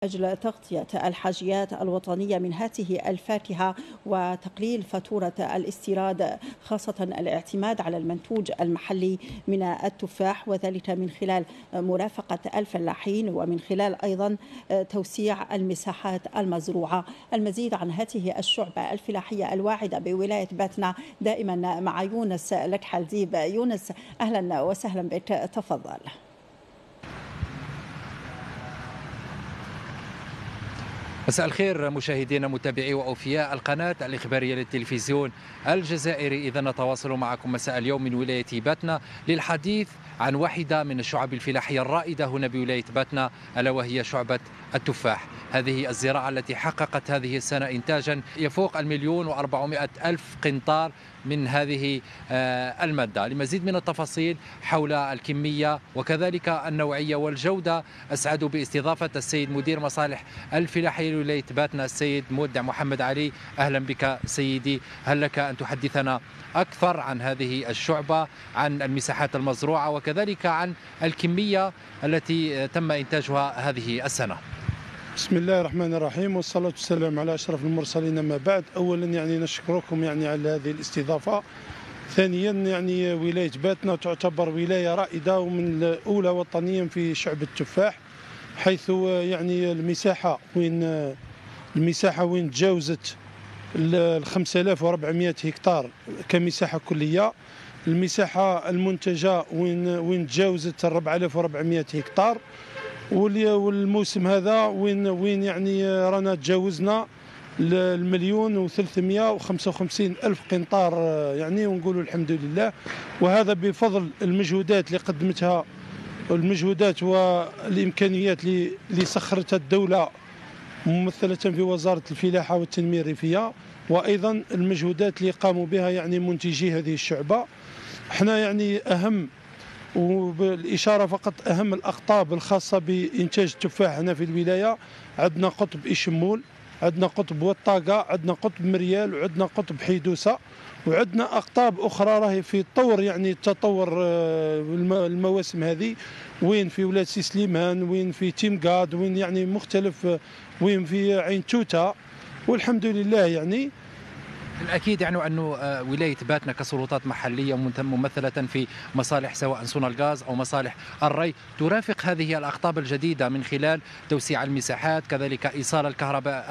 أجل تغطية الحاجيات الوطنية من هذه الفاكهة وتقليل فاتورة الاستيراد، خاصة الاعتماد على المنتوج المحلي من التفاح، وذلك من خلال مرافقة الفلاحين ومن خلال أيضا توسيع المساحات المزروعة. المزيد عن هذه الشعبة الفلاحية الواعدة بولاية باتنا دائما مع يونس لك حلزيب. يونس، أهلا وسهلا بك، تفضل. مساء الخير مشاهدينا متابعي وأوفياء القناة الإخبارية للتلفزيون الجزائري. إذا نتواصل معكم مساء اليوم من ولاية باتنا للحديث عن واحدة من الشعب الفلاحية الرائدة هنا بولاية باتنا، ألا وهي شعبة التفاح. هذه الزراعة التي حققت هذه السنة إنتاجا يفوق 1,400,000 قنطار من هذه المادة. لمزيد من التفاصيل حول الكمية وكذلك النوعية والجودة، أسعد باستضافة السيد مدير مصالح الفلاحية لولاية باتنا السيد مودع محمد علي. أهلا بك سيدي، هل لك أن تحدثنا أكثر عن هذه الشعبة، عن المساحات المزروعة وكذلك عن الكمية التي تم إنتاجها هذه السنة؟ بسم الله الرحمن الرحيم، والصلاة والسلام على أشرف المرسلين. ما بعد، أولا نشكركم على هذه الاستضافة. ثانيا ولاية باتنا تعتبر ولاية رائدة ومن الأولى وطنيا في شعب التفاح، حيث المساحة وين تجاوزت 5400 هكتار كمساحة كلية. المساحة المنتجة وين تجاوزت 4400 هكتار. والموسم هذا وين رانا تجاوزنا 1,355,000 قنطار، ونقولوا الحمد لله. وهذا بفضل المجهودات اللي قدمتها، المجهودات والإمكانيات اللي سخرتها الدولة ممثلة في وزارة الفلاحة والتنمية الريفية، وأيضا المجهودات اللي قاموا بها منتجي هذه الشعبة. احنا أهم، وبالإشارة فقط، أهم الأقطاب الخاصة بإنتاج التفاح هنا في الولاية: عندنا قطب إشمول، عندنا قطب وطاقة، عندنا قطب مريال، وعندنا قطب حيدوسة، وعندنا أقطاب أخرى راهي في طور التطور المواسم هذه، وين في ولاية سي سليمان، وين في تيمقاد، وين مختلف، وين في عين توتة. والحمد لله الأكيد أن ولاية باتنا كسلطات محلية ممثلة في مصالح سواء صنع الغاز أو مصالح الري ترافق هذه الأقطاب الجديدة من خلال توسيع المساحات، كذلك إيصال الكهرباء